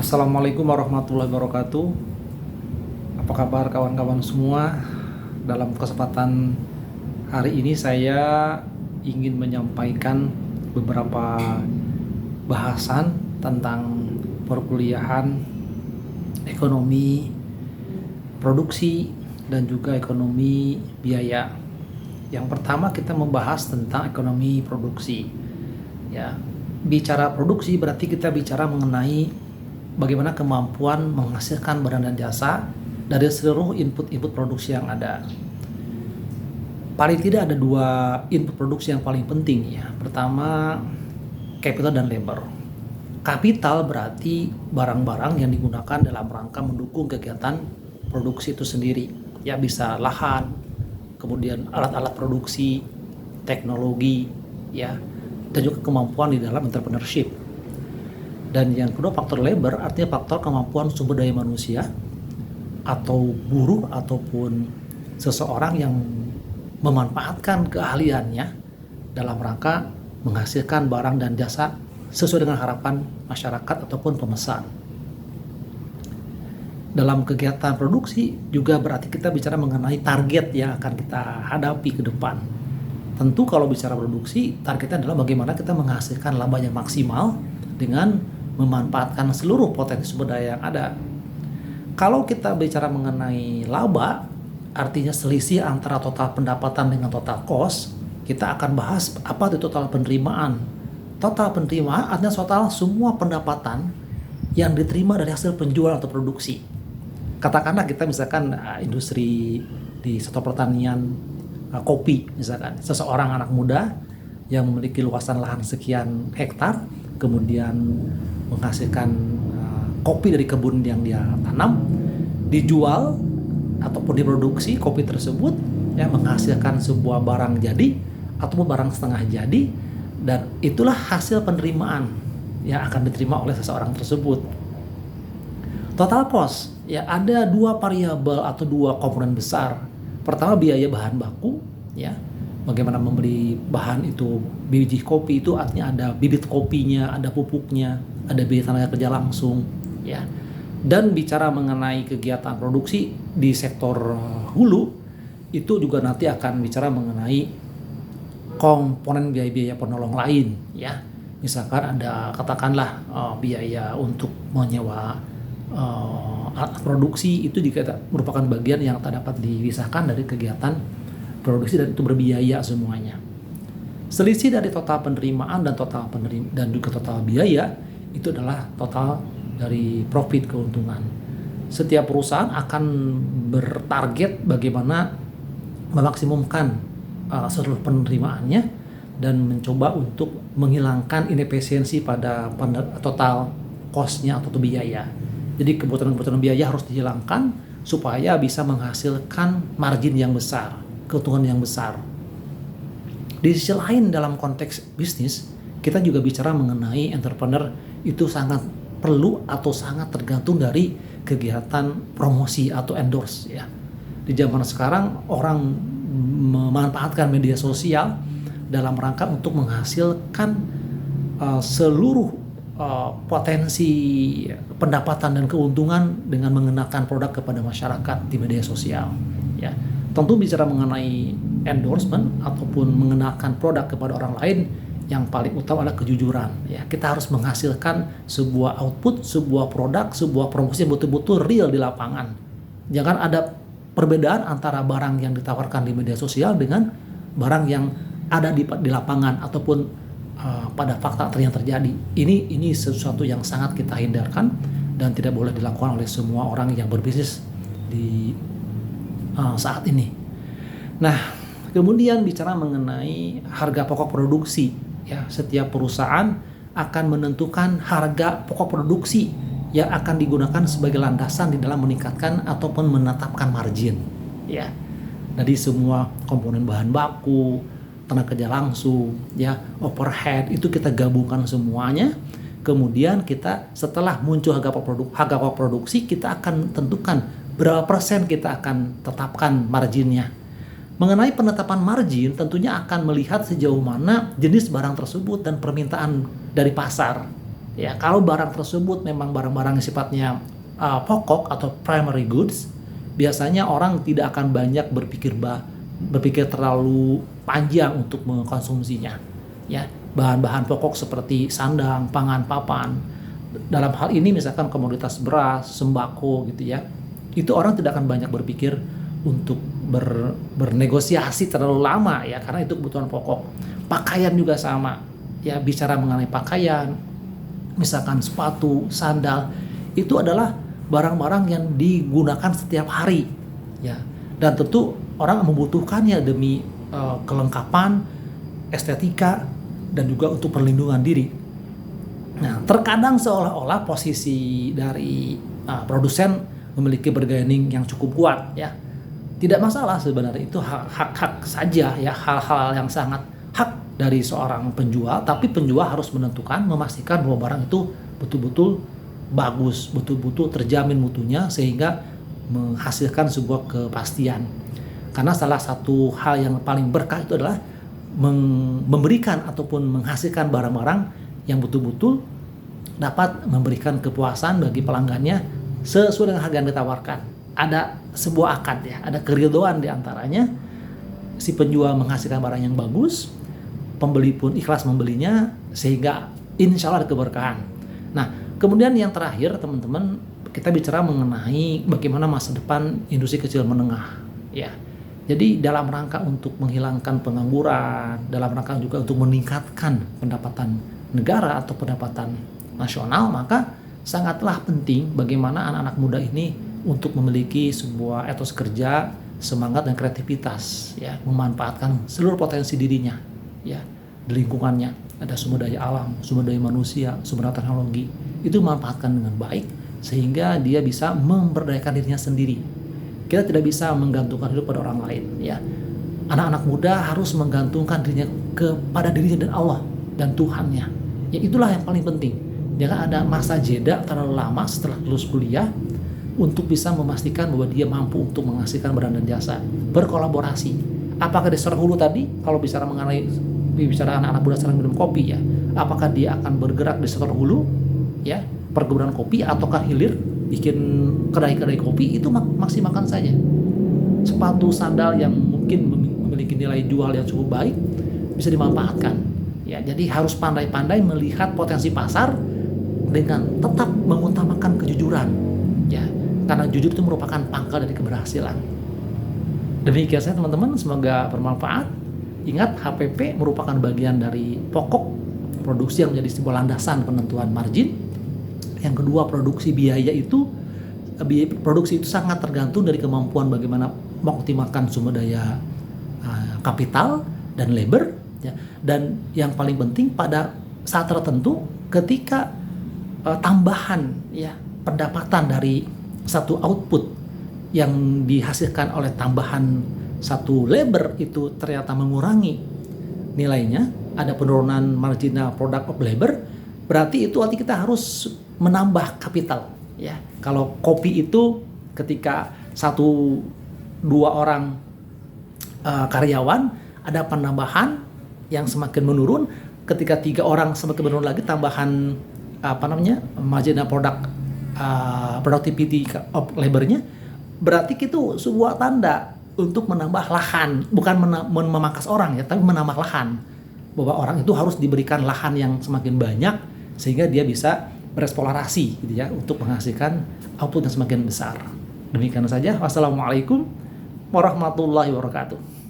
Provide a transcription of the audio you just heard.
Assalamualaikum warahmatullahi wabarakatuh. Apa kabar kawan-kawan semua? Dalam kesempatan hari ini saya ingin menyampaikan beberapa bahasan tentang perkuliahan, ekonomi, produksi, dan juga ekonomi biaya. Yang pertama kita membahas tentang ekonomi produksi. Ya, bicara produksi berarti kita bicara mengenai bagaimana kemampuan menghasilkan barang dan jasa dari seluruh input produksi yang ada. Paling tidak ada dua input produksi yang paling penting ya. Pertama, capital dan labor. Kapital berarti barang-barang yang digunakan dalam rangka mendukung kegiatan produksi itu sendiri. Ya, bisa lahan, kemudian alat-alat produksi, teknologi, ya, dan juga kemampuan di dalam entrepreneurship. Dan yang kedua, faktor labor artinya faktor kemampuan sumber daya manusia atau buruh ataupun seseorang yang memanfaatkan keahliannya dalam rangka menghasilkan barang dan jasa sesuai dengan harapan masyarakat ataupun pemesan. Dalam kegiatan produksi juga berarti kita bicara mengenai target yang akan kita hadapi ke depan. Tentu kalau bicara produksi, targetnya adalah bagaimana kita menghasilkan laba yang maksimal dengan memanfaatkan seluruh potensi sumber daya yang ada. Kalau kita bicara mengenai laba, artinya selisih antara total pendapatan dengan total cost, kita akan bahas apa itu total penerimaan. Total penerimaan artinya total semua pendapatan yang diterima dari hasil penjualan atau produksi. Katakanlah kita misalkan industri di sektor pertanian kopi misalkan, seseorang anak muda yang memiliki luasan lahan sekian hektar, kemudian menghasilkan kopi dari kebun yang dia tanam, dijual ataupun diproduksi kopi tersebut, ya, menghasilkan sebuah barang jadi ataupun barang setengah jadi, dan itulah hasil penerimaan yang akan diterima oleh seseorang tersebut. Total cost, ya, ada dua variabel atau dua komponen besar. Pertama, biaya bahan baku, ya, bagaimana membeli bahan itu, biji kopi itu artinya ada bibit kopinya, ada pupuknya, ada biaya tenaga kerja langsung, ya. Dan bicara mengenai kegiatan produksi di sektor hulu, itu juga nanti akan bicara mengenai komponen biaya-biaya penolong lain, ya. Misalkan ada katakanlah biaya untuk menyewa alat produksi, itu juga merupakan bagian yang tak dapat dipisahkan dari kegiatan produksi dan itu berbiaya semuanya. Selisih dari total penerimaan dan juga total biaya itu adalah total dari profit, keuntungan. Setiap perusahaan akan bertarget bagaimana memaksimumkan seluruh penerimaannya dan mencoba untuk menghilangkan inefisiensi pada total cost-nya atau biaya. Jadi kebutuhan biaya harus dihilangkan supaya bisa menghasilkan margin yang besar, keuntungan yang besar. Di sisi lain dalam konteks bisnis, kita juga bicara mengenai entrepreneur itu sangat perlu atau sangat tergantung dari kegiatan promosi atau endorse, ya. Di zaman sekarang orang memanfaatkan media sosial dalam rangka untuk menghasilkan seluruh potensi pendapatan dan keuntungan dengan mengenakan produk kepada masyarakat di media sosial, ya. Tentu bicara mengenai endorsement ataupun mengenakan produk kepada orang lain, yang paling utama adalah kejujuran, ya. Kita harus menghasilkan sebuah output, sebuah produk, sebuah promosi yang betul-betul real di lapangan. Jangan ada perbedaan antara barang yang ditawarkan di media sosial dengan barang yang ada di lapangan ataupun pada fakta yang terjadi. Ini sesuatu yang sangat kita hindarkan dan tidak boleh dilakukan oleh semua orang yang berbisnis di saat ini. Nah, kemudian bicara mengenai harga pokok produksi, ya, setiap perusahaan akan menentukan harga pokok produksi yang akan digunakan sebagai landasan di dalam meningkatkan ataupun menetapkan margin, ya. Dari semua komponen bahan baku, tenaga kerja langsung, ya, overhead, itu kita gabungkan semuanya. Kemudian kita setelah muncul harga pokok produksi, kita akan tentukan berapa persen kita akan tetapkan marginnya. Mengenai penetapan margin, tentunya akan melihat sejauh mana jenis barang tersebut dan permintaan dari pasar. Ya, kalau barang tersebut memang barang-barang yang sifatnya pokok atau primary goods, biasanya orang tidak akan banyak berpikir terlalu panjang untuk mengkonsumsinya. Ya, bahan-bahan pokok seperti sandang, pangan, papan. Dalam hal ini misalkan komoditas beras, sembako gitu ya. Itu orang tidak akan banyak berpikir untuk bernegosiasi terlalu lama ya, karena itu kebutuhan pokok. Pakaian juga sama. Ya, bicara mengenai pakaian, misalkan sepatu, sandal, itu adalah barang-barang yang digunakan setiap hari ya, dan tentu orang membutuhkannya demi kelengkapan, estetika, dan juga untuk perlindungan diri. Nah, terkadang seolah-olah posisi dari produsen memiliki bargaining yang cukup kuat ya. Tidak masalah sebenarnya, itu hak saja ya, hal-hal yang sangat hak dari seorang penjual, tapi penjual harus menentukan, memastikan bahwa barang itu betul-betul bagus, betul-betul terjamin mutunya, sehingga menghasilkan sebuah kepastian. Karena salah satu hal yang paling berkah itu adalah memberikan ataupun menghasilkan barang-barang yang betul-betul dapat memberikan kepuasan bagi pelanggannya sesuai dengan harga yang ditawarkan. Ada sebuah akad ya, ada keridhaan di antaranya. Si penjual menghasilkan barang yang bagus, pembeli pun ikhlas membelinya, sehingga insya Allah ada keberkahan. Nah, kemudian yang terakhir teman-teman, kita bicara mengenai bagaimana masa depan industri kecil menengah ya. Jadi dalam rangka untuk menghilangkan pengangguran, dalam rangka juga untuk meningkatkan pendapatan negara atau pendapatan nasional, maka sangatlah penting bagaimana anak-anak muda ini untuk memiliki sebuah etos kerja, semangat dan kreativitas ya, memanfaatkan seluruh potensi dirinya ya, di lingkungannya. Ada sumber daya alam, sumber daya manusia, sumber daya teknologi, itu memanfaatkan dengan baik sehingga dia bisa memberdayakan dirinya sendiri. Kita tidak bisa menggantungkan hidup pada orang lain ya. Anak-anak muda harus menggantungkan dirinya kepada dirinya dan Allah dan Tuhannya ya. Itulah yang paling penting. Jangan ada masa jeda terlalu lama setelah lulus kuliah untuk bisa memastikan bahwa dia mampu untuk menghasilkan barang dan jasa. Berkolaborasi. Apakah di sektor hulu tadi, kalau bicara anak-anak muda sedang minum kopi ya, apakah dia akan bergerak di sektor hulu ya, perkebunan kopi, ataukah hilir bikin kedai-kedai kopi, itu maksimalkan saja. Sepatu sandal yang mungkin memiliki nilai jual yang cukup baik bisa dimanfaatkan ya. Jadi harus pandai-pandai melihat potensi pasar dengan tetap mengutamakan kejujuran ya, karena jujur itu merupakan pangkal dari keberhasilan. Demikian saya teman-teman, semoga bermanfaat. Ingat, HPP merupakan bagian dari pokok produksi yang menjadi sebuah landasan penentuan margin. Yang kedua, produksi itu sangat tergantung dari kemampuan bagaimana mengoptimalkan sumber daya kapital dan labor ya. Dan yang paling penting pada saat tertentu, ketika tambahan ya pendapatan dari satu output yang dihasilkan oleh tambahan satu labor itu ternyata mengurangi nilainya, ada penurunan marginal product of labor, berarti itu arti kita harus menambah kapital ya. Kalau kopi itu ketika 1-2 orang karyawan, ada penambahan yang semakin menurun. Ketika 3 orang semakin menurun lagi tambahan marginal productivity of labornya, berarti itu sebuah tanda untuk menambah lahan, bukan memangkas orang ya, tapi menambah lahan, bahwa orang itu harus diberikan lahan yang semakin banyak sehingga dia bisa bereksplorasi gitu ya, untuk menghasilkan output yang semakin besar. Demikian saja. Wassalamualaikum warahmatullahi wabarakatuh.